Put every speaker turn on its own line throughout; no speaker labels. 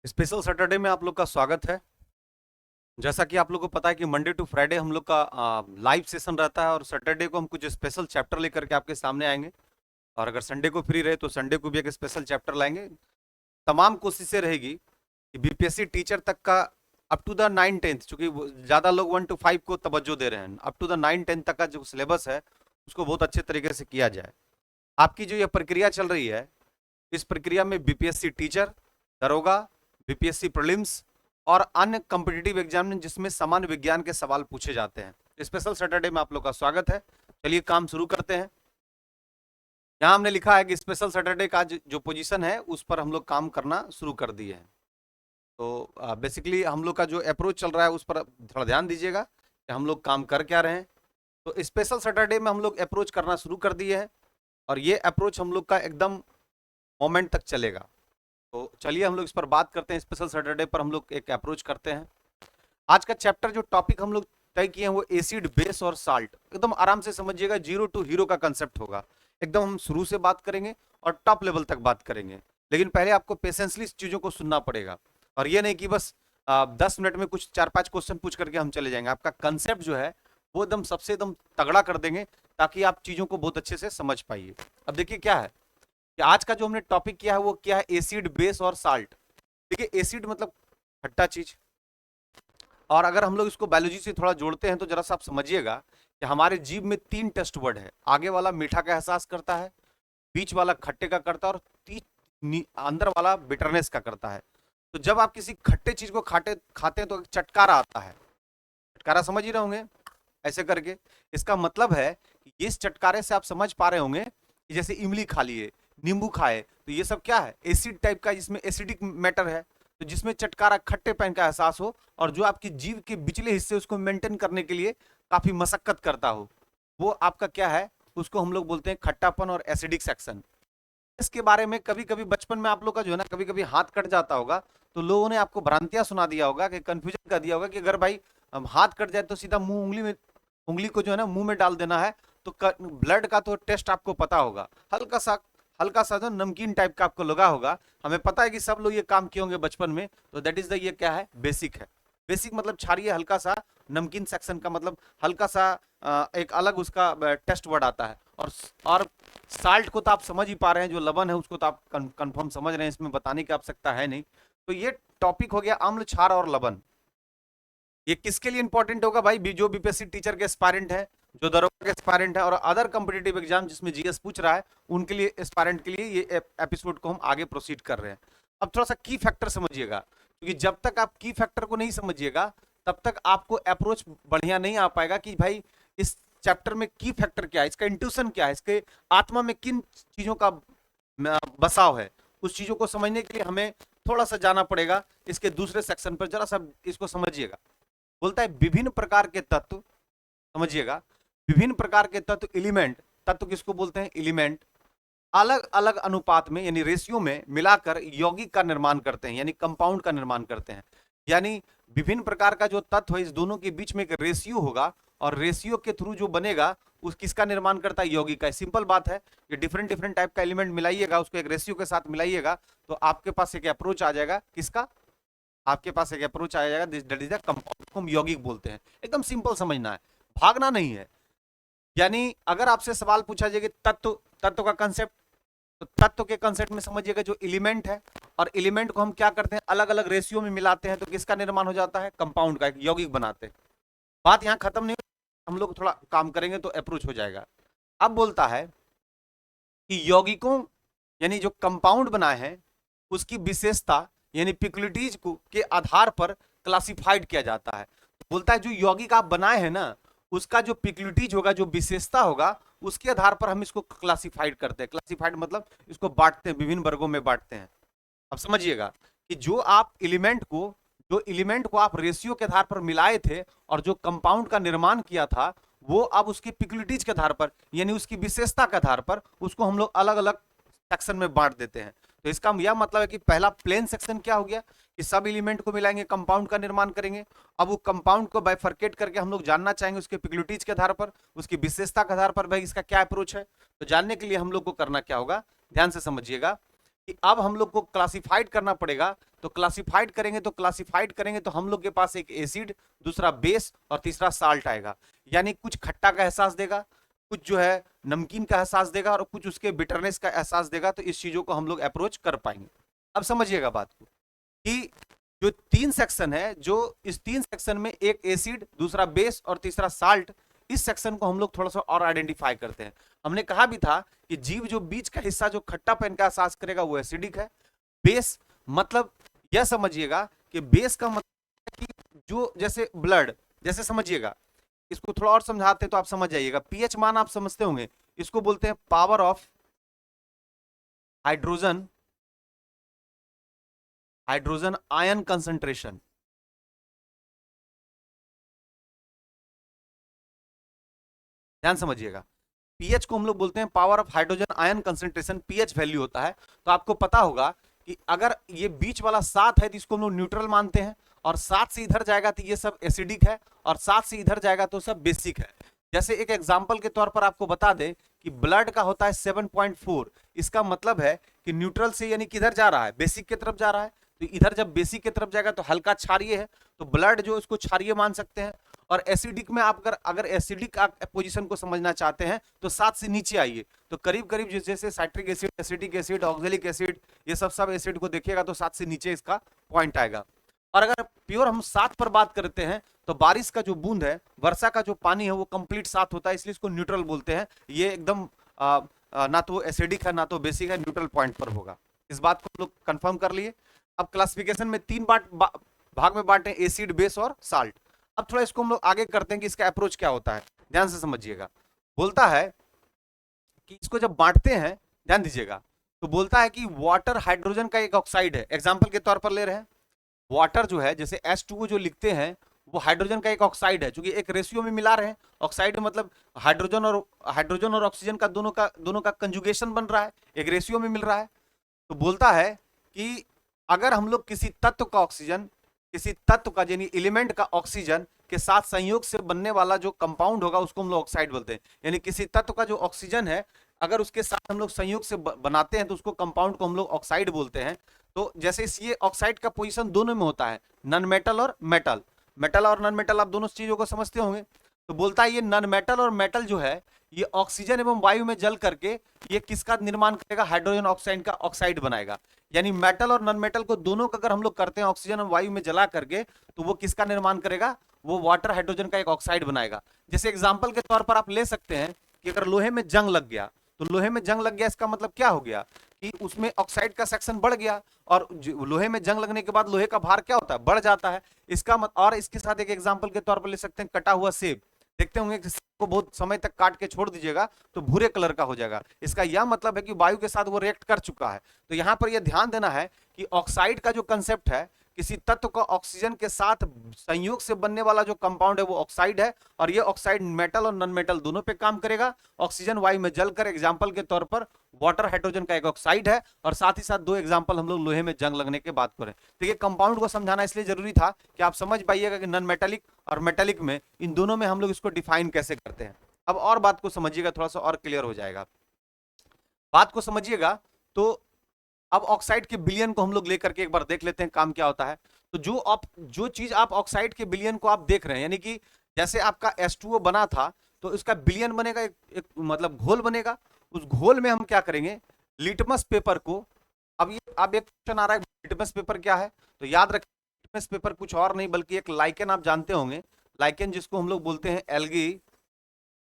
Special Saturday में आप लोग का स्वागत है। जैसा कि आप लोग को पता है कि मंडे टू फ्राइडे हम लोग का लाइव सेशन रहता है और सैटरडे को हम कुछ स्पेशल चैप्टर लेकर के आपके सामने आएंगे। और अगर संडे को फ्री रहे तो संडे को भी एक स्पेशल चैप्टर लाएंगे। तमाम कोशिशें रहेगी कि बीपीएससी टीचर तक का अप टू द 9-10, चूंकि ज़्यादा लोग 1 to 5 को तवज्जो दे रहे हैं, अप टू द 9-10 तक का जो सिलेबस है उसको बहुत अच्छे तरीके से किया जाए। आपकी जो ये प्रक्रिया चल रही है, इस प्रक्रिया में बीपीएससी टीचर, दरोगा, बीपीएससी प्रीलिम्स और अन्य कॉम्पिटिटिव एग्जाम में जिसमें सामान्य विज्ञान के सवाल पूछे जाते हैं। स्पेशल सैटरडे में आप लोग का स्वागत है। चलिए काम शुरू करते हैं। यहाँ हमने लिखा है कि स्पेशल सैटरडे का जो पोजीशन है उस पर हम लोग काम करना शुरू कर दिए हैं। तो बेसिकली हम लोग का जो अप्रोच चल रहा है उस पर थोड़ा ध्यान दीजिएगा कि हम लोग काम कर क्या रहे हैं। तो स्पेशल सैटरडे में हम लोग अप्रोच करना शुरू कर दिए हैं और ये अप्रोच हम लोग का एकदम मोमेंट तक चलेगा। तो चलिए हम लोग इस पर बात करते हैं। स्पेशल सैटरडे पर हम लोग एक अप्रोच करते हैं। आज का चैप्टर जो टॉपिक हम लोग तय किए हैं वो एसिड, बेस और साल्ट। एकदम आराम से समझिएगा, जीरो टू हीरो का कंसेप्ट होगा। एकदम हम शुरू से बात करेंगे और टॉप लेवल तक बात करेंगे, लेकिन पहले आपको पेशेंसली चीजों को सुनना पड़ेगा। और ये नहीं कि बस 10 मिनट में कुछ 4-5 क्वेश्चन पूछ करके हम चले जाएंगे। आपका कंसेप्ट जो है वो एकदम सबसे एकदम तगड़ा कर देंगे ताकि आप चीजों को बहुत अच्छे से समझ पाइए। अब देखिए क्या है कि आज का जो हमने टॉपिक किया है वो क्या है, एसिड, बेस और साल्ट। देखिए एसिड मतलब खट्टा चीज, और अगर हम लोग इसको बायोलॉजी से थोड़ा जोड़ते हैं तो जरा सा आप समझिएगा कि हमारे जीभ में 3 टेस्ट वर्ड है। आगे वाला मीठा का एहसास करता है, बीच वाला खट्टे का करता है और अंदर वाला बिटरनेस का करता है। तो जब आप किसी खट्टे चीज को खाते हैं तो एक चटकारा आता है। चटकारा समझ ही रहे होंगे ऐसे करके। इसका मतलब है कि इस चटकारे से आप समझ पा रहे होंगे कि जैसे इमली खा लिए, नींबू खाए, तो ये सब क्या है, एसिड टाइप का, जिसमें एसिडिक मैटर है। तो जिसमें चटकारा खट्टेपन का एहसास हो और जो आपकी जीभ के बिचले हिस्से उसको मेंटेन करने के लिए काफी मशक्कत करता हो, वो आपका क्या है, उसको हम लोग बोलते हैं खट्टापन और एसिडिक सेक्शन। इसके बारे में कभी कभी बचपन में आप लोग का जो है ना, कभी कभी हाथ कट जाता होगा तो लोगों ने आपको भ्रांतियां सुना दिया होगा, कि कंफ्यूजन कर दिया होगा कि अगर भाई हाथ कट जाए तो सीधा मुंह उंगली को जो है ना मुंह में डाल देना है। तो ब्लड का तो टेस्ट आपको पता होगा, हल्का सा जो नमकीन टाइप का आपको लगा होगा। हमें पता है कि सब लोग ये काम किए होंगे बचपन में। तो दैट इज द, ये क्या है, बेसिक है। बेसिक मतलब क्षारीय हल्का सा, नमकीन सेक्शन का मतलब हल्का सा एक अलग उसका टेस्ट वर्ड आता है। और साल्ट को तो आप समझ ही पा रहे हैं, जो लवण है उसको तो आप कंफर्म समझ रहे हैं, इसमें बताने की आवश्यकता है नहीं। तो ये टॉपिक हो गया अम्ल, क्षार और लवण। ये किसके लिए इंपॉर्टेंट होगा भाई, जो बीपीएससी टीचर के एस्पायरेंट है, जो दरोगा के एस्पायरेंट है और अदर कॉम्पिटिटिव एग्जाम जिसमें जीएस पूछ रहा है, उनके लिए, एस्पायरेंट के लिए ये एपिसोड को हम आगे प्रोसीड कर रहे हैं। अब थोड़ा सा की फैक्टर समझिएगा, क्योंकि जब तक आप की फैक्टर को नहीं समझिएगा तब तक आपको अप्रोच बढ़िया नहीं आ पाएगा कि भाई इस चैप्टर में की फैक्टर क्या है, इसका इंट्यूशन क्या है, इसके आत्मा में किन चीजों का बसाव है। उस चीजों को समझने के लिए हमें थोड़ा सा जाना पड़ेगा इसके दूसरे सेक्शन पर। जरा सा इसको समझिएगा। बोलता है विभिन्न प्रकार के तत्व, समझिएगा, विभिन्न प्रकार के तत्व, एलिमेंट, तत्व किसको बोलते हैं, एलिमेंट, अलग अलग अनुपात में यानी रेशियो में मिलाकर यौगिक का निर्माण करते हैं, यानी कंपाउंड का निर्माण करते हैं। यानी विभिन्न प्रकार का जो तत्व है, इस दोनों के बीच में एक रेशियो होगा और रेशियो के थ्रू जो बनेगा उस किसका निर्माण करता है, यौगिक का। सिंपल बात है, ये डिफरेंट डिफरेंट टाइप का एलिमेंट मिलाइएगा, उसको एक रेशियो के साथ मिलाइएगा, तो आपके पास एक अप्रोच आ जाएगा किसका, आपके पास एक अप्रोच आ जाएगा, दैट इज द कंपाउंड को हम यौगिक बोलते हैं। एकदम सिंपल समझना है, भागना नहीं है। यानी अगर आपसे सवाल पूछा जाए कि तत्व, तत्व का कंसेप्ट, तो तत्व के कंसेप्ट में समझिएगा जो एलिमेंट है, और एलिमेंट को हम क्या करते हैं, अलग अलग रेशियो में मिलाते हैं, तो किसका निर्माण हो जाता है, कंपाउंड का, एक यौगिक बनाते हैं। बात यहां खत्म नहीं, हम लोग थोड़ा काम करेंगे तो अप्रोच हो जाएगा। अब बोलता है कि यौगिकों यानी जो कंपाउंड बनाए हैं उसकी विशेषता यानी पिक्युलिटीज को के आधार पर क्लासिफाइड किया जाता है। बोलता है जो यौगिक आप बनाए हैं ना, उसका जो पिक्युलिटीज होगा, जो विशेषता होगा, उसके आधार पर हम इसको क्लासिफाइड करते हैं। क्लासिफाइड मतलब इसको बांटते हैं, विभिन्न वर्गों में बांटते हैं। अब समझिएगा कि जो एलिमेंट को आप रेशियो के आधार पर मिलाए थे और जो कंपाउंड का निर्माण किया था, वो अब उसकी पिक्युलिटीज के आधार पर यानी उसकी विशेषता के आधार पर उसको हम लोग अलग अलग सेक्शन में बांट देते हैं। तो इसका यह मतलब है कि पहला प्लेन सेक्शन क्या हो गया कि सब एलिमेंट को मिलाएंगे, कंपाउंड का निर्माण करेंगे। अब वो कंपाउंड को बाइफरकेट करके हम लोग जानना चाहेंगे उसके पिक्युलिटीज के आधार पर, उसकी विशेषता के आधार पर भाई इसका क्या अप्रोच है। तो जानने के लिए हम लोग को करना क्या होगा, ध्यान से समझिएगा कि अब हम लोग को क्लासिफाइड करना पड़ेगा तो क्लासिफाइड करेंगे तो हम लोग के पास एक एसिड, दूसरा बेस और तीसरा साल्ट आएगा। यानी कुछ खट्टा का एहसास देगा, कुछ जो है नमकीन का एहसास देगा और कुछ उसके बिटरनेस का एहसास देगा। तो इस चीजों को हम लोग अप्रोच कर पाएंगे। अब समझिएगा बात को कि जो 3 सेक्शन है, जो इस 3 सेक्शन में एक एसिड, दूसरा बेस और तीसरा साल्ट, इस सेक्शन को हम लोग थोड़ा सा और आइडेंटिफाई करते हैं। हमने कहा भी था कि जीव जो बीच का हिस्सा जो खट्टापन का एहसास करेगा वो एसिडिक है। बेस मतलब यह समझिएगा कि बेस का मतलब कि जो जैसे ब्लड, जैसे समझिएगा, इसको थोड़ा और समझाते हैं तो आप समझ जाइएगा। पीएच मान आप समझते होंगे, इसको बोलते हैं power of hydrogen, hydrogen ion concentration. ध्यान समझिएगा, पीएच को हम लोग बोलते हैं power of hydrogen ion concentration, pH value होता है। तो आपको पता होगा कि अगर ये बीच वाला 7 है तो इसको हम लोग न्यूट्रल मानते हैं, और 7 से इधर जाएगा तो ये सब एसिडिक है, और 7 से इधर जाएगा तो सब बेसिक है। जैसे एक एग्जांपल के तौर पर आपको बता दें कि ब्लड का होता है 7.4, इसका मतलब है कि न्यूट्रल से यानी किधर जा रहा है, बेसिक की तरफ जा रहा है। तो इधर जब बेसिक की तरफ जाएगा तो हल्का क्षारीय है, तो ब्लड जो इसको क्षारीय मान सकते हैं। और एसिडिक में आप अगर एसिडिक पोजीशन को समझना चाहते हैं तो 7 से नीचे आइए, तो करीब करीब जैसे citric acid, acetic acid, oxalic acid, ये सब एसिड को देखिएगा तो 7 से नीचे इसका पॉइंट आएगा। और अगर प्योर हम 7 पर बात करते हैं तो बारिश का जो बूंद है, वर्षा का जो पानी है वो कंप्लीट 7 होता है, इसलिए इसको न्यूट्रल बोलते हैं। ये एकदम ना तो एसिडिक है ना तो बेसिक है, न्यूट्रल पॉइंट पर होगा। इस बात को लोग कंफर्म कर लिए। अब क्लासिफिकेशन में 3 भाग में बांटे, एसिड, बेस और साल्ट। अब थोड़ा इसको हम लोग आगे करते हैं कि इसका अप्रोच क्या होता है, ध्यान से समझिएगा। बोलता है कि इसको जब बांटते हैं, ध्यान दीजिएगा, तो बोलता है कि वाटर हाइड्रोजन का एक ऑक्साइड है। एग्जांपल के तौर पर ले रहे हैं, वाटर जो है जैसे H2O जो लिखते हैं वो हाइड्रोजन का एक ऑक्साइड है, क्योंकि एक रेशियो में मिला रहे हैं। ऑक्साइड मतलब हाइड्रोजन और ऑक्सीजन का दोनों का कंजुगेशन बन रहा है, एक रेशियो में मिल रहा है। तो बोलता है कि अगर हम लोग किसी तत्व का ऑक्सीजन, किसी तत्व का यानी एलिमेंट का ऑक्सीजन के साथ संयोग से बनने वाला जो कंपाउंड होगा उसको हम लोग ऑक्साइड बोलते हैं। यानी किसी तत्व का जो ऑक्सीजन है अगर उसके साथ हम लोग संयोग से बनाते हैं तो उसको कंपाउंड को हम लोग ऑक्साइड बोलते हैं। तो जैसे ये ऑक्साइड का पोजीशन दोनों में होता है, नॉन मेटल और मेटल। मेटल और नॉन मेटल आप दोनों चीजों को समझते होंगे। तो बोलता है ये नॉन मेटल और मेटल जो है ये ऑक्सीजन एवं वायु में जल करके ये किसका निर्माण करेगा, हाइड्रोजन ऑक्साइड का ऑक्साइड बनाएगा। यानी मेटल और नॉन मेटल को दोनों का अगर हम लोग करते हैं ऑक्सीजन और वायु में जला करके, तो वो किसका निर्माण करेगा, वो वाटर हाइड्रोजन का एक ऑक्साइड बनाएगा। जैसे एग्जाम्पल के तौर पर आप ले सकते हैं कि अगर लोहे में जंग लग गया, तो लोहे में जंग लग गया इसका मतलब क्या हो गया कि उसमें ऑक्साइड का सेक्शन बढ़ गया, और लोहे में जंग लगने के बाद लोहे का भार क्या होता है, बढ़ जाता है। इसका और इसके साथ एक एग्जांपल के तौर पर ले सकते हैं कटा हुआ सेब। देखते होंगे कि सेब को बहुत समय तक काट के छोड़ दीजिएगा तो भूरे कलर का हो जाएगा। इसका यह मतलब है कि वायु के साथ वो रिएक्ट कर चुका है। तो यहां पर यह ध्यान देना है कि ऑक्साइड का जो कंसेप्ट है, किसी तत्व का ऑक्सीजन के साथ संयोग से बनने वाला जो कंपाउंड है वो ऑक्साइड है, और ये ऑक्साइड मेटल और नॉन मेटल दोनों पे काम करेगा। ऑक्सीजन वायु में जलकर, एग्जांपल के तौर पर वाटर हाइड्रोजन का एक ऑक्साइड है, और साथ ही साथ 2 एग्जांपल हम लोग लोहे में जंग लगने के बात करें। तो ये कंपाउंड को समझाना इसलिए जरूरी था कि आप समझ पाइएगा कि नॉन मेटेलिक और मेटेलिक में, इन दोनों में हम लोग इसको डिफाइन कैसे करते हैं। अब और बात को समझिएगा, थोड़ा सा और क्लियर हो जाएगा। बात को समझिएगा तो अब ऑक्साइड के बिलियन को हम लोग लेकर के एक बार देख लेते हैं काम क्या होता है। तो जो चीज आप ऑक्साइड के बिलियन को आप देख रहे हैं, यानी कि जैसे आपका H2O बना था तो इसका बिलियन बनेगा, एक मतलब घोल बनेगा। उस घोल में हम क्या करेंगे, लिटमस पेपर को, अब एक क्वेश्चन आ रहा है लिटमस पेपर क्या है, तो याद रखें लिटमस पेपर कुछ और नहीं बल्कि एक लाइकेन, आप जानते होंगे लाइकेन जिसको हम लोग बोलते हैं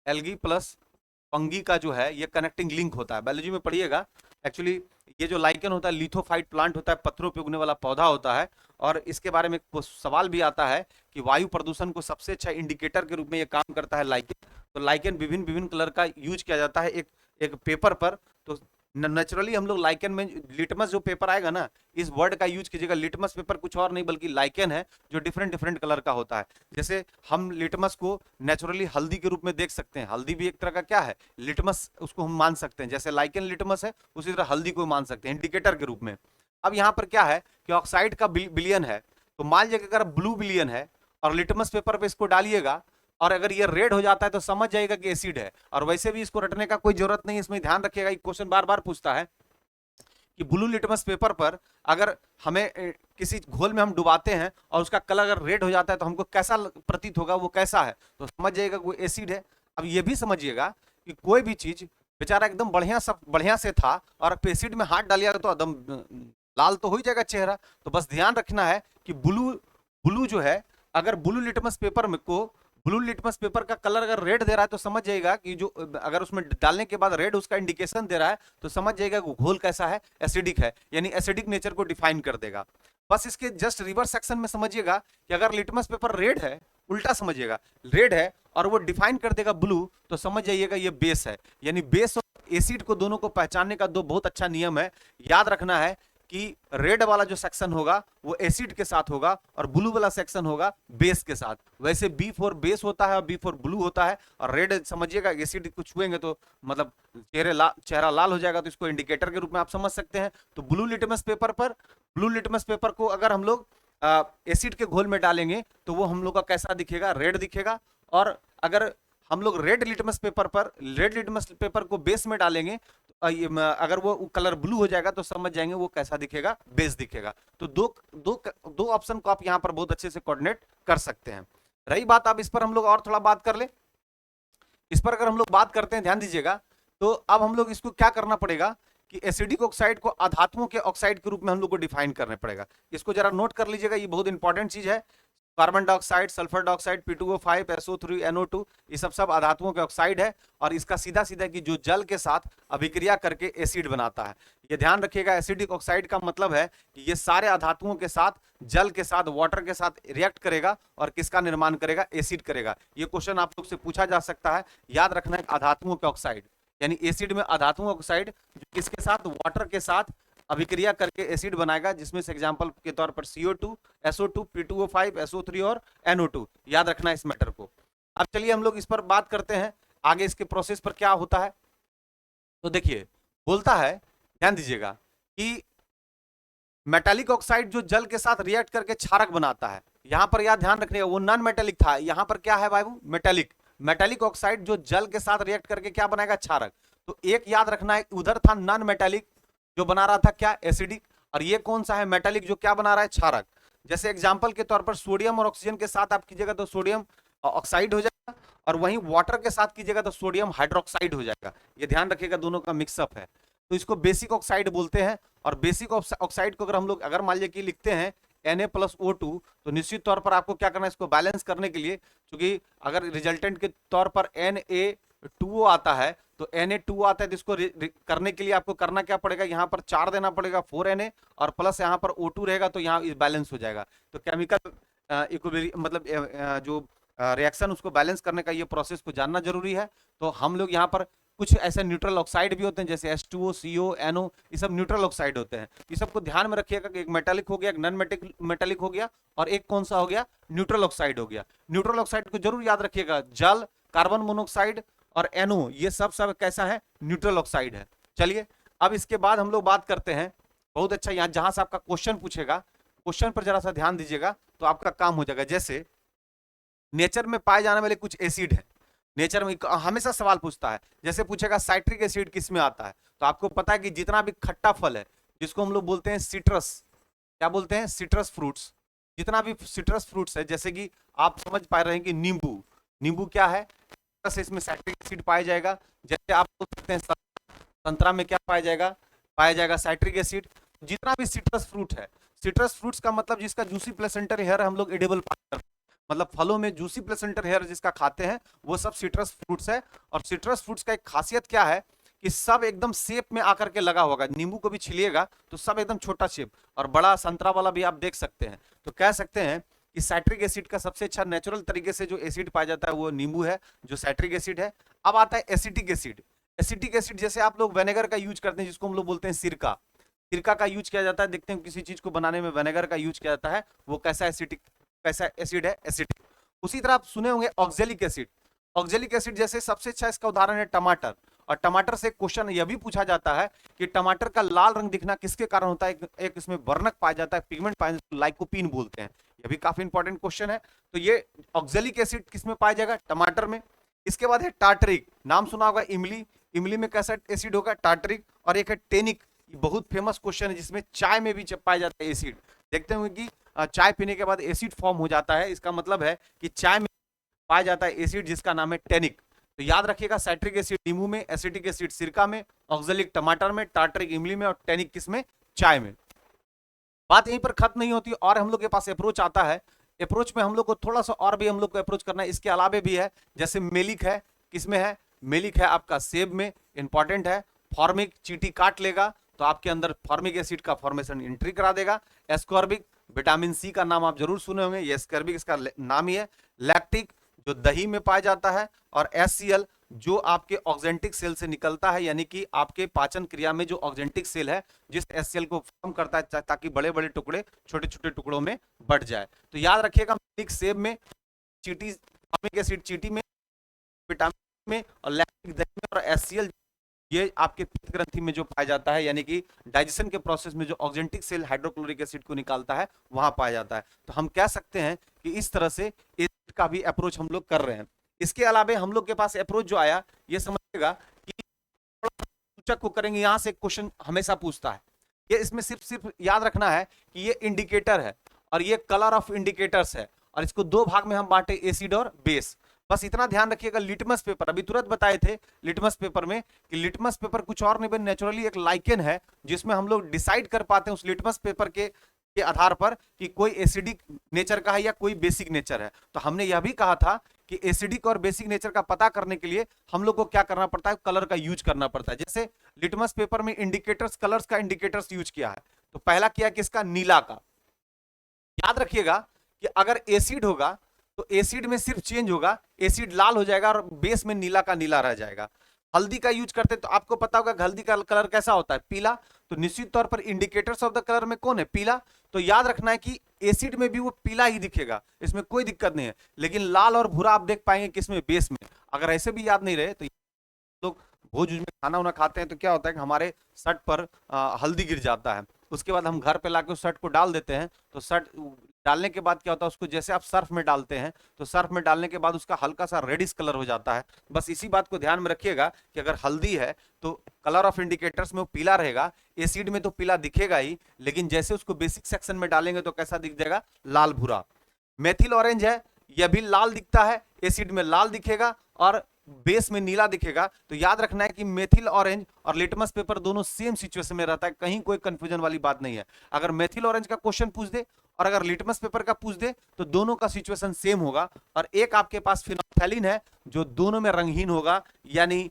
एल्गी प्लस फंगी का जो है ये कनेक्टिंग लिंक होता है, बायोलॉजी में पढ़िएगा। एक्चुअली ये जो लाइकेन होता है लिथोफाइट प्लांट होता है, पत्थरों पे उगने वाला पौधा होता है। और इसके बारे में सवाल भी आता है कि वायु प्रदूषण को सबसे अच्छा इंडिकेटर के रूप में ये काम करता है लाइकेन। तो लाइकेन विभिन्न कलर का यूज किया जाता है एक पेपर पर। तो नेचुरली हम लोग लाइकेन में लिटमस जो पेपर आएगा ना, इस वर्ड का यूज कीजिएगा। लिटमस पेपर कुछ और नहीं बल्कि लाइकेन है जो डिफरेंट कलर का होता है। जैसे हम लिटमस को नेचुरली हल्दी के रूप में देख सकते हैं, हल्दी भी एक तरह का क्या है, लिटमस, उसको हम मान सकते हैं। जैसे लाइकेन लिटमस है उसी तरह हल्दी को मान सकते हैं इंडिकेटर के रूप में। अब यहाँ पर क्या है कि ऑक्साइड का बिलियन है, तो मान लीजिए अगर ब्लू बिलियन है और लिटमस पेपर पे इसको डालिएगा और अगर ये रेड हो जाता है तो समझ जाएगा कि एसिड है। और वैसे भी इसको रटने का कोई जरूरत नहीं है, इसमें ध्यान रखिएगा, क्वेश्चन बार बार पूछता है कि ब्लू लिटमस पेपर पर अगर हमें किसी घोल में हम डुबाते हैं और उसका कलर अगर रेड हो जाता है तो हमको कैसा प्रतीत होगा, वो कैसा है, तो समझ जाइएगा वो एसिड है। अब ये भी समझिएगा कि कोई भी चीज बेचारा एकदम बढ़िया से था और एसिड में हाथ डालिएगा तो एकदम लाल तो हो ही जाएगा चेहरा। तो बस ध्यान रखना है कि ब्लू ब्लू जो है, अगर ब्लू लिटमस पेपर का कलर अगर रेड दे रहा है तो समझ जाइएगा कि जो अगर उसमें डालने के बाद रेड उसका इंडिकेशन दे रहा है तो समझ जाइएगा कि घोल कैसा है, एसिडिक है, यानी एसिडिक नेचर को डिफाइन कर देगा। बस इसके जस्ट रिवर्स सेक्शन में समझिएगा कि अगर लिटमस पेपर रेड है, उल्टा समझिएगा, रेड है और वो डिफाइन कर देगा ब्लू, तो समझ जाइएगा ये बेस है। यानी बेस और एसिड को दोनों को पहचानने का दो बहुत अच्छा नियम है। याद रखना है कि रेड वाला जो सेक्शन होगा वो एसिड के साथ होगा और ब्लू वाला सेक्शन होगा बेस के साथ। वैसे B4 बेस होता है और B4 ब्लू होता है, और रेड समझिएगा एसिड को छुएंगे तो मतलब चेहरा लाल हो जाएगा, तो इसको इंडिकेटर के रूप में आप समझ सकते हैं। तो ब्लू लिटमस पेपर को अगर हम लोग एसिड के घोल में डालेंगे तो वो हम लोग का कैसा दिखेगा, रेड दिखेगा। और अगर हम लोग रेड लिटमस पेपर को बेस में डालेंगे तो अगर वो कलर ब्लू हो जाएगा तो समझ जाएंगे वो कैसा दिखेगा, बेस दिखेगा। तो दो ऑप्शन को आप यहां पर बहुत अच्छे से कोऑर्डिनेट कर सकते हैं। रही बात, अब इस पर हम लोग और थोड़ा बात कर ले। इस पर अगर हम लोग बात करते हैं, ध्यान दीजिएगा, तो अब हम लोग इसको क्या करना पड़ेगा कि एसिडिक ऑक्साइड को अधातुओं के ऑक्साइड के रूप में हम लोग को डिफाइन करना पड़ेगा। इसको जरा नोट कर लीजिएगा, ये बहुत इंपॉर्टेंट चीज है। Carbon dioxide, sulphur dioxide, P2O5, SO3, NO2, ये सब अधातुओं के ऑक्साइड है और इसका सीधा सीधा कि जो जल के साथ अभिक्रिया करके एसिड बनाता है। ये ध्यान रखिएगा, एसिडिक ऑक्साइड का मतलब है कि ये सारे अधातुओं के साथ, जल के साथ, वाटर के साथ रिएक्ट करेगा और किसका निर्माण करेगा, एसिड करेगा। ये क्वेश्चन आप लोग से पूछा जा सकता है। याद रखना है अधातुओं के ऑक्साइड, यानी एसिड में अधातुओं ऑक्साइड किसके साथ, वाटर के साथ अभिक्रिया करके एसिड बनाएगा, जिसमें से एग्जांपल के तौर पर CO2, SO2, P2O5, SO3 और NO2। याद रखना इस मैटर को। अब चलिए हम लोग इस पर बात करते हैं आगे इसके प्रोसेस पर क्या होता है। तो देखिए, बोलता है, ध्यान दीजिएगा, कि मेटालिक ऑक्साइड जो जल के साथ रिएक्ट करके क्षारक बनाता है। यहां पर याद ध्यान रखिएगा, वो नॉन मेटालिक था, यहां पर क्या है बाबू, मेटालिक ऑक्साइड जो जल के साथ रिएक्ट करके क्या बनाएगा, क्षारक। तो एक याद रखना है, उधर था नॉन मेटालिक जो बना रहा था क्या, एसिडिक, और ये कौन सा है, मेटालिक, जो क्या बना रहा है, क्षारक। जैसे एग्जांपल के तौर पर सोडियम और ऑक्सीजन के साथ आप कीजिएगा तो सोडियम ऑक्साइड हो जाएगा, और वहीं वाटर के साथ कीजिएगा तो सोडियम हाइड्रोक्साइड हो जाएगा। ये ध्यान रखिएगा, दोनों का मिक्सअप है। तो इसको बेसिक ऑक्साइड बोलते हैं। और बेसिक ऑक्साइड को अगर हम लोग अगर मान लीजिए कि लिखते हैं Na+O2, तो निश्चित तौर पर आपको क्या करना है, इसको बैलेंस करने के लिए, क्योंकि अगर रिजल्टेंट के तौर पर Na2O आता है तो Na2 आता है, तो इसको करने के लिए आपको करना क्या पड़ेगा, यहाँ पर 4 देना पड़ेगा, 4Na, और प्लस यहाँ पर O2 रहेगा, तो यहाँ बैलेंस हो जाएगा। तो केमिकल इक्विलिब्रियम मतलब जो रिएक्शन उसको बैलेंस करने का ये प्रोसेस को जानना जरूरी है। तो हम लोग यहाँ पर कुछ ऐसे न्यूट्रल ऑक्साइड भी होते हैं, जैसे H2O, CO, NO, ये सब न्यूट्रल ऑक्साइड होते हैं। ये सबको ध्यान में रखिएगा कि एक मेटालिक हो गया, एक नॉन मेटालिक हो गया, और एक कौन सा हो गया, न्यूट्रल ऑक्साइड हो गया। न्यूट्रल ऑक्साइड को जरूर याद रखिएगा, जल, कार्बन मोनोऑक्साइड और NO, ये सब कैसा है, न्यूट्रल ऑक्साइड है। चलिए अब इसके बाद हम लोग बात करते हैं, बहुत अच्छा, यहाँ जहां से आपका क्वेश्चन पूछेगा, क्वेश्चन पर जरा सा ध्यान दीजिएगा तो आपका काम हो जाएगा। जैसे नेचर में पाए जाने वाले कुछ एसिड है, नेचर में हमेशा सवाल पूछता है, जैसे पूछेगा साइट्रिक एसिड किस में आता है, तो आपको पता है कि जितना भी खट्टा फल है, जिसको हम लोग बोलते हैं सिट्रस, क्या बोलते हैं, सिट्रस फ्रूट्स, जितना भी सिट्रस फ्रूट्स है, जैसे कि आप समझ पा रहे हैं कि नींबू क्या है, इसमें साइट्रिक एसिड पाया जाएगा। जैसे आप बोल सकते हैं संतरा में क्या पाया जाएगा साइट्रिक एसिड। जितना भी सिट्रस फ्रूट है, सिट्रस फ्रूट्स का मतलब जिसका जूसी प्लेसेंटर हेयर हम लोग एडिबल पाते हैं, मतलब फलों में जूसी प्लेसेंटर हेयर जिसका खाते हैं, वो सब सिट्रस फ्रूट्स है। और सिट्रस फ्रूट्स का एक खासियत क्या है कि सब एकदम शेप में आकर के लगा होगा। नींबू को भी छिलिएगा तो सब एकदम छोटा शेप, और बड़ा संतरा वाला भी आप देख सकते हैं। तो कह सकते हैं कि साइट्रिक एसिड का सबसे अच्छा नेचुरल तरीके से जो एसिड पाया जाता है वो नींबू है, जो साइट्रिक एसिड है। अब आता है एसिटिक एसिड। एसिटिक एसिड जैसे आप लोग विनेगर का यूज करते हैं, जिसको हम लोग बोलते हैं सिरका, सिरका का यूज किया जाता है। देखते हैं किसी चीज को बनाने में विनेगर का यूज किया जाता है, वो कैसा एसिड है, एसिटिक। उसी तरह आप सुने होंगे ऑक्जेलिक एसिड। ऑक्जेलिक एसिड जैसे सबसे अच्छा इसका उदाहरण है टमाटर। और टमाटर से क्वेश्चन यह भी पूछा जाता है कि टमाटर का लाल रंग दिखना किसके कारण होता है, एक इसमें वर्णक पाया जाता है, पिगमेंट पाया जाता है, लाइकोपीन बोलते हैं। यह भी काफी इंपॉर्टेंट क्वेश्चन है। तो ये ऑक्जेलिक एसिड किसमें पाया जाएगा, टमाटर में। इसके बाद है टार्टरिक, नाम सुना होगा इमली, इमली में कैसा एसिड होगा, टार्टरिक। और एक है टेनिक, बहुत फेमस क्वेश्चन है जिसमें चाय में भी पाया जाता है एसिड। देखते होंगे कि चाय पीने के बाद एसिड फॉर्म हो जाता है, इसका मतलब है कि चाय में पाया जाता है एसिड जिसका नाम है टेनिक। तो याद रखिएगा, साइट्रिक एसिड नींबू में, एसिटिक एसिड सिरका में, ऑक्जेलिक टमाटर में, टार्टरिक इमली में और टेनिक किसमें, चाय में। बात यहीं पर खत्म नहीं होती और हम लोग के पास अप्रोच आता है। अप्रोच में हम लोग को थोड़ा सा और भी हम लोग को अप्रोच करना है, इसके अलावे भी है। जैसे मेलिक है, किसमें है, मेलिक है आपका सेब में, इंपॉर्टेंट है। फॉर्मिक चींटी काट लेगा तो आपके अंदर फॉर्मिक एसिड का फॉर्मेशन एंट्री करा देगा। एस्कॉर्बिक, विटामिन सी का नाम आप जरूर सुने होंगे, ये एस्कॉर्बिक इसका नाम ही है। लैक्टिक जो दही में पाया जाता है, और HCl जो आपके ऑक्जेंटिक सेल से निकलता है, यानी कि आपके पाचन क्रिया में जो ऑक्जेंटिक सेल है जिस HCl को फॉर्म करता है ताकि बड़े बड़े टुकड़े छोटे छोटे टुकड़ों में बढ़ जाए। तो याद रखिएगा, सेब में, चींटी फॉर्मिक एसिड चींटी में, विटामिन में, और लैक्टिक दही में, और HCl ये आपके पित्त ग्रंथि में जो पाया जाता है, यानी कि डाइजेशन के प्रोसेस में जो ऑक्जेंटिक सेल हाइड्रोक्लोरिक एसिड को निकालता है वहां पाया जाता है। तो हम कह सकते हैं कि इस तरह से एसिड का भी अप्रोच हम लोग कर रहे हैं। इसके अलावा हम लोग के पास अप्रोच जो आया, ये समझिएगा कि सूचक को करेंगे, यहां से क्वेश्चन हमेशा पूछता है। ये इसमें सिर्फ याद रखना है कि ये इंडिकेटर है और ये कलर ऑफ इंडिकेटर्स है, और इसको दो भाग में हम बांटे, एसिड और बेस। बस इतना ध्यान रखिएगा, लिटमस पेपर अभी तुरंत बताए थे लिटमस पेपर में कि लिटमस पेपर कुछ और नहीं, नेचुरली एक लाइकेन है जिसमें हम लोग डिसाइड कर पाते हैं उस लिटमस पेपर के आधार पर कि कोई एसिडिक नेचर का है या कोई बेसिक नेचर है। तो हमने यह भी कहा था कि एसिडिक और बेसिक नेचर का पता करने के लिए हम लोग को क्या करना पड़ता है, कलर का यूज करना पड़ता है। जैसे लिटमस पेपर में इंडिकेटर्स, कलर्स का इंडिकेटर्स यूज किया है, तो पहला किया किसका, नीला का। याद रखिएगा कि अगर एसिड होगा तो एसिड में सिर्फ चेंज होगा, एसिड लाल हो जाएगा और बेस में नीला का नीला रह जाएगा। हल्दी का यूज करते तो आपको पता होगा हल्दी का कलर कैसा होता है, पीला। तो निश्चित तौर पर इंडिकेटर्स ऑफ द कलर में कौन है, पीला। तो याद रखना है कि एसिड में भी वो पीला ही दिखेगा, इसमें कोई दिक्कत नहीं है। लेकिन लाल और भूरा आप देख पाएंगे किसमें, बेस में। अगर ऐसे भी याद नहीं रहे तो लोग भोज में खाना उना खाते हैं तो क्या होता है कि हमारे शर्ट पर हल्दी गिर जाता है, उसके बाद हम घर पे लाके उस शर्ट को डाल देते हैं। तो शर्ट डालने के बाद क्या होता है, उसको जैसे आप सर्फ में डालते हैं तो सर्फ में डालने के बाद उसका हल्का सा रेडिश कलर हो जाता है। बस इसी बात को ध्यान में रखिएगा कि अगर हल्दी है तो कलर ऑफ इंडिकेटर्स में वो पीला रहेगा, एसिड में तो पीला दिखेगा ही, लेकिन जैसे उसको बेसिक सेक्शन में डालेंगे तो कैसा दिख जाएगा, लाल भूरा। मेथिल ऑरेंज है, यह भी लाल दिखता है, एसिड में लाल दिखेगा और बेस में नीला दिखेगा। तो याद रखना है कि मेथिल ऑरेंज और लिटमस पेपर दोनों सेम सिचुएशन में रहता है, कहीं कोई कंफ्यूजन वाली बात नहीं है। अगर मेथिल ऑरेंज का क्वेश्चन पूछ दे और अगर लिटमस पेपर का पूछ दे तो दोनों का सिचुएशन सेम होगा। और एक आपके पास फिनोल्फथैलीन है जो दोनों में रंगहीन होगा, यानी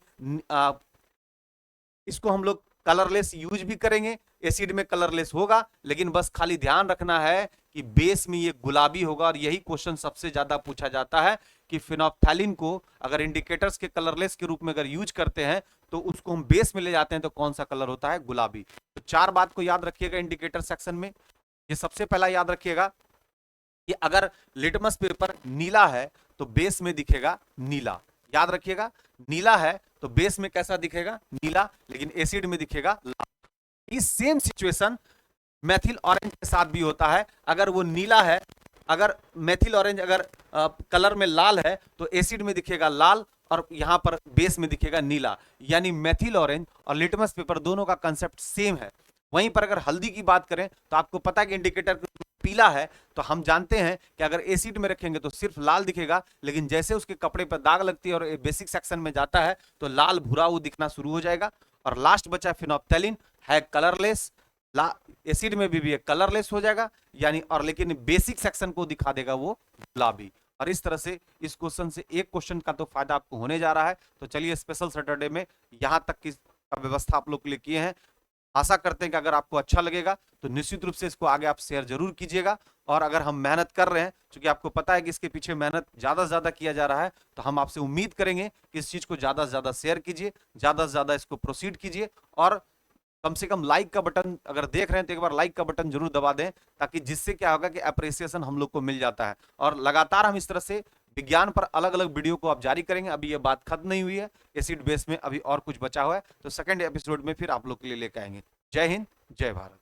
इसको हम लोग कलरलेस यूज भी करेंगे, एसिड में कलरलेस होगा, लेकिन बस खाली ध्यान रखना है कि बेस में ये गुलाबी होगा। और यही क्वेश्चन सबसे ज्यादा पूछा जाता है कि फिनोल्फथैलीन को अगर इंडिकेटर्स के कलरलेस के रूप में अगर यूज करते हैं तो उसको हम बेस में ले जाते हैं तो कौन सा कलर होता है, गुलाबी। तो चार बात को याद रखिएगा इंडिकेटर सेक्शन में। ये सबसे पहला याद रखिएगा कि अगर लिटमस पेपर नीला है तो बेस में दिखेगा नीला। याद रखिएगा, नीला है तो बेस में कैसा दिखेगा, नीला, लेकिन एसिड में दिखेगा लाल। इस सेम सिचुएशन मेथिल ऑरेंज के साथ भी होता है। अगर वो नीला है, अगर मेथिल ऑरेंज अगर कलर में लाल है तो एसिड में दिखेगा लाल और यहां पर बेस में दिखेगा नीला। यानी मेथिल ऑरेंज और लिटमस पेपर दोनों का कंसेप्ट सेम है। वहीं पर अगर हल्दी की बात करें तो आपको पता है कि इंडिकेटर पीला है, तो हम जानते हैं कि अगर एसिड में रखेंगे तो सिर्फ लाल दिखेगा, लेकिन जैसे उसके कपड़े पर दाग लगती है और बेसिक सेक्शन में जाता है तो लाल भूरा वो दिखना शुरू हो जाएगा। और लास्ट बचा फिनोल्फथैलीन, है कलरलेस, एसिड में भी कलरलेस हो जाएगा, यानी और लेकिन बेसिक सेक्शन को दिखा देगा वो गुलाबी। और इस तरह से इस क्वेश्चन से एक क्वेश्चन का तो फायदा आपको होने जा रहा है। तो चलिए स्पेशल सैटरडे में यहां तक की व्यवस्था आप लोग के लिए किए हैं। आशा करते हैं कि अगर आपको अच्छा लगेगा तो निश्चित रूप से इसको आगे आप शेयर जरूर कीजिएगा। और अगर हम मेहनत कर रहे हैं, क्योंकि आपको पता है कि इसके पीछे मेहनत ज्यादा से ज्यादा किया जा रहा है, तो हम आपसे उम्मीद करेंगे कि इस चीज को ज्यादा से ज्यादा शेयर कीजिए, ज्यादा से ज्यादा इसको प्रोसीड कीजिए। और कम से कम लाइक का बटन अगर देख रहे हैं तो एक बार लाइक का बटन जरूर दबा दें, ताकि जिससे क्या होगा कि अप्रिसिएशन हम लोग को मिल जाता है। और लगातार हम इस तरह से विज्ञान पर अलग अलग वीडियो को आप जारी करेंगे। अभी ये बात खत्म नहीं हुई है, एसिड बेस में अभी और कुछ बचा हुआ है, तो सेकंड एपिसोड में फिर आप लोग के लिए लेकर आएंगे। जय हिंद, जय भारत।